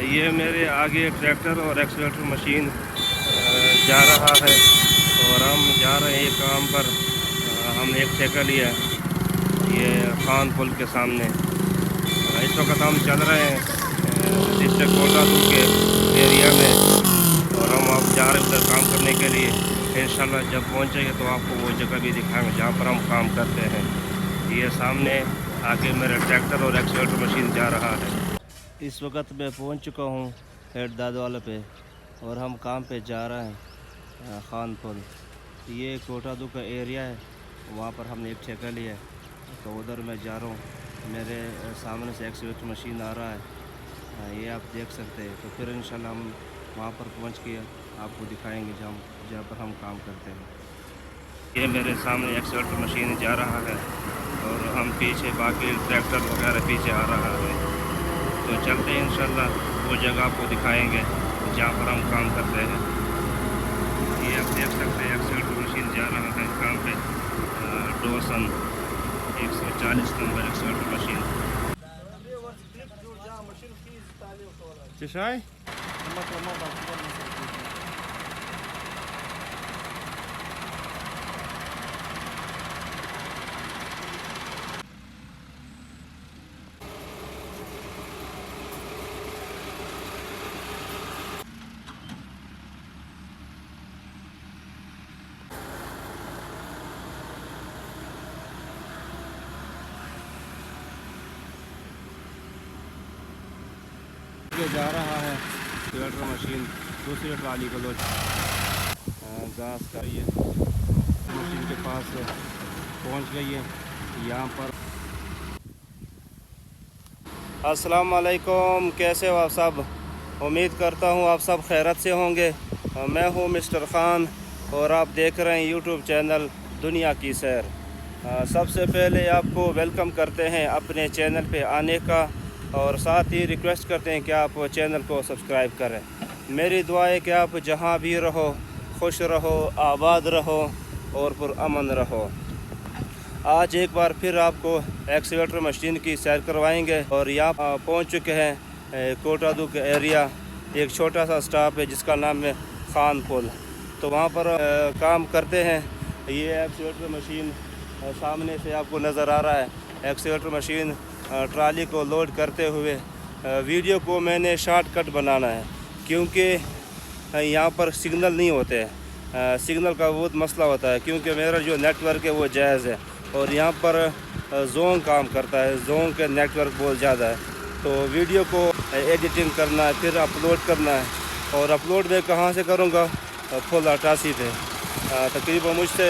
ये मेरे आगे ट्रैक्टर और एक्सकेवेटर मशीन जा रहा है और हम जा रहे हैं ये काम पर। हमने एक ठेका लिया ये खान पुल के सामने। इस वक्त हम चल रहे हैं डिस्ट्रिक्ट कोटादू के एरिया में और हम अब जा रहे हैं उधर काम करने के लिए। इंशाल्लाह जब पहुंचेंगे तो आपको वो जगह भी दिखाएंगे जहाँ पर हम काम करते हैं। ये सामने आगे मेरा ट्रैक्टर और एक्सकेवेटर मशीन जा रहा है। इस वक्त मैं पहुंच चुका हूं हेड दादवाला पे और हम काम पे जा रहे हैं खान पुल। ये कोटादू का एरिया है, वहाँ पर हमने एक ठेका लिया है तो उधर मैं जा रहा हूँ। मेरे सामने से एक्सकेवेटर मशीन आ रहा है, ये आप देख सकते हैं। तो फिर इंशाल्लाह हम वहाँ पर पहुँच के आपको दिखाएंगे जहाँ पर हम काम करते हैं। ये मेरे सामने एक्सकेवेटर मशीन जा रहा है और हम पीछे बाकी ट्रैक्टर वगैरह पीछे आ रहा है। तो चलते हैं इंशाल्लाह वो जगह आपको दिखाएंगे जहाँ पर हम काम करते हैं। ये आप देख सकते हैं एक्सकेवेटर मशीन जा रहा है काम पे। Doosan 140 number excavator machine. चशाई ये जा रहा है एक्सकेवेटर मशीन दूसरी ट्राली को लोड घास का। ये मशीन के पास पहुंच गई है यहाँ पर। अस्सलाम वालेकुम, कैसे हो आप सब? उम्मीद करता हूँ आप सब खैरत से होंगे। मैं हूँ मिस्टर ख़ान और आप देख रहे हैं यूट्यूब चैनल दुनिया की सैर। सबसे पहले आपको वेलकम करते हैं अपने चैनल पे आने का और साथ ही रिक्वेस्ट करते हैं कि आप चैनल को सब्सक्राइब करें। मेरी दुआ है कि आप जहां भी रहो खुश रहो, आबाद रहो और पुरअमन रहो। आज एक बार फिर आपको एक्सकेवेटर मशीन की सैर करवाएंगे और यहाँ पहुँच चुके हैं कोटादू के एरिया। एक छोटा सा स्टॉप है जिसका नाम है खान पुल, तो वहाँ पर काम करते हैं। ये एक्सकेवेटर मशीन सामने से आपको नज़र आ रहा है। एक्सकेवेटर मशीन ट्राली को लोड करते हुए वीडियो को मैंने शॉर्टकट बनाना है क्योंकि यहाँ पर सिग्नल नहीं होते हैं। सिग्नल का बहुत मसला होता है क्योंकि मेरा जो नेटवर्क है वो जायज़ है और यहाँ पर जोन काम करता है। जोन के नेटवर्क बहुत ज़्यादा है तो वीडियो को एडिटिंग करना है, फिर अपलोड करना है। और अपलोड मैं कहाँ से करूँगा? फुल 88 पे। तकरीबन मुझसे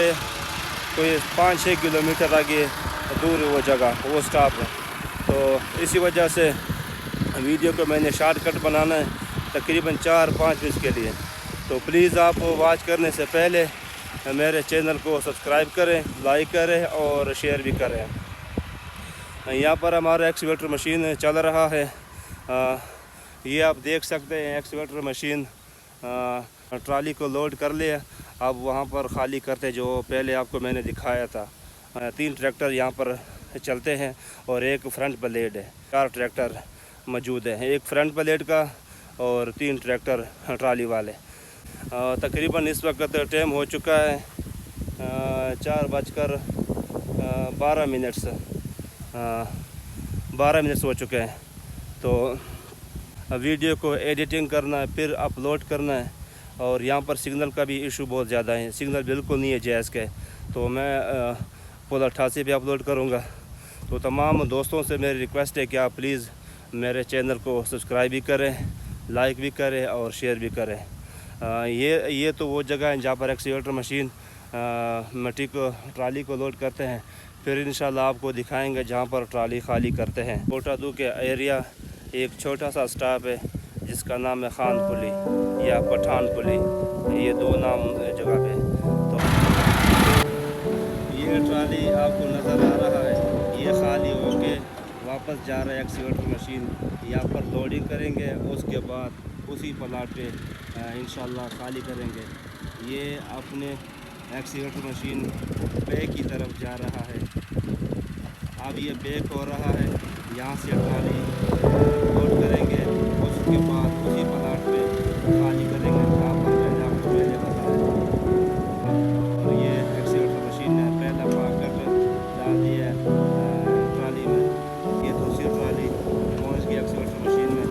कोई 5-6 किलोमीटर आगे दूर है वो जगह, वो स्टॉप है। तो इसी वजह से वीडियो को मैंने शॉर्टकट बनाना है तकरीबन 4-5 मिनट के लिए। तो प्लीज़ आप वॉच करने से पहले मेरे चैनल को सब्सक्राइब करें, लाइक करें और शेयर भी करें। यहाँ पर हमारा एक्सकेवेटर मशीन चल रहा है। ये आप देख सकते हैं एक्सकेवेटर मशीन ट्राली को लोड कर लिया। अब वहाँ पर खाली करते जो पहले आपको मैंने दिखाया था। 3 ट्रैक्टर यहाँ पर चलते हैं और एक फ्रंट ब्लेड है। 4 ट्रैक्टर मौजूद है, एक फ्रंट ब्लेड का और 3 ट्रैक्टर ट्राली वाले। तकरीबन इस वक्त टाइम हो चुका है 4:12 12 मिनट हो चुके हैं। तो वीडियो को एडिटिंग करना है, फिर अपलोड करना है और यहाँ पर सिग्नल का भी इशू बहुत ज़्यादा है। सिग्नल बिल्कुल नहीं है जायज़ के। तो मैं फुल 88 पे अपलोड करूँगा। तो तमाम दोस्तों से मेरी रिक्वेस्ट है कि आप प्लीज़ मेरे चैनल को सब्सक्राइब भी करें, लाइक भी करें और शेयर भी करें। ये तो वो जगह है जहाँ पर एक्सकेवेटर मशीन मिट्टी को ट्राली को लोड करते हैं। फिर इंशाल्लाह आपको दिखाएंगे जहाँ पर ट्राली खाली करते हैं। कोटादू के एरिया एक छोटा सा स्टॉप है जिसका नाम है खान पुली या पठान पुली, ये 2 नाम जगह पे। तो ये ट्राली आपको नज़र आ रहा है, ये खाली होके वापस जा रहा है एक्सकेवेटर मशीन। यहाँ पर लोडिंग करेंगे, उसके बाद उसी प्लाट पे इंशाल्लाह खाली करेंगे। ये अपने एक्सकेवेटर मशीन बैक की तरफ जा रहा है। अब ये बैक हो रहा है, यहाँ से ट्राली लोड करेंगे, उसके बाद उसी प्लाट पे खाली करेंगे जहाँ पर मैंने आपको पहले बताया। और ये एक्सीवेटर मशीन है, पहला पाकर डाल दिया है ट्राली में, ये दूसरी ट्राली पहुँच गई एक्सीवेटर मशीन में।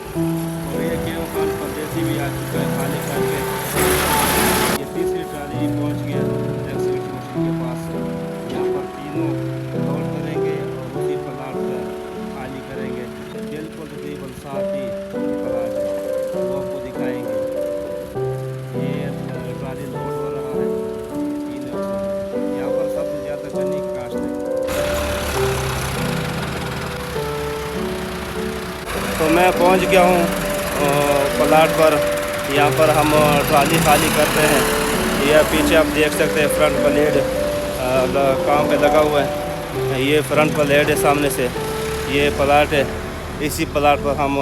और ये केव खान परदेसी भी आ चुका है खाली करके। ये तीसरी ट्राली पहुँच गया एक्सीवेटर मशीन के पास से। यहाँ पर तीनों लोड करेंगे और उसी प्लाट पर खाली करेंगे। बिल्कुल तकरीबन साथ ही प्लाट है, वो आपको दिखाएंगे। ये ट्राली लोड हो रहा है तीनों से। यहाँ पर सबसे ज़्यादा गन्ने की काश्त है। तो मैं पहुँच गया हूँ प्लाट पर। यहाँ पर हम ट्राली खाली करते हैं। यह पीछे आप देख सकते हैं फ्रंट प्लेट काम पे लगा हुआ है। ये फ्रंट प्लेट है सामने से, ये प्लाट है। इसी प्लाट पर हम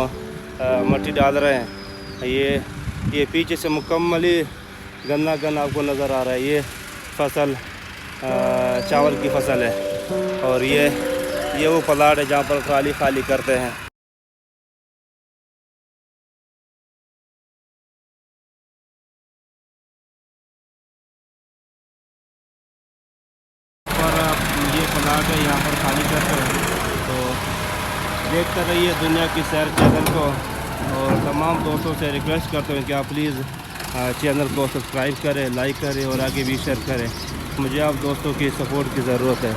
मिट्टी डाल रहे हैं। ये पीछे से मुकम्मल ही गन्ना आपको नज़र आ रहा है। ये फसल चावल की फसल है। और ये वो प्लाट है जहाँ पर ट्राली खाली करते हैं। पर ये प्लाट है, यहाँ पर खाली करते हैं। तो देखते रहिए दुनिया की सैर चैनल को। और तमाम दोस्तों से रिक्वेस्ट करते हैं कि आप प्लीज़ चैनल को सब्सक्राइब करें, लाइक करें और आगे भी शेयर करें। मुझे आप दोस्तों की सपोर्ट की ज़रूरत है।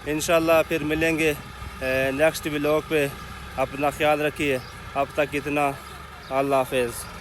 इंशाल्लाह फिर मिलेंगे नेक्स्ट व्लॉग पे। अपना ख्याल रखिए। अब तक इतना, अल्लाह हाफ़िज़।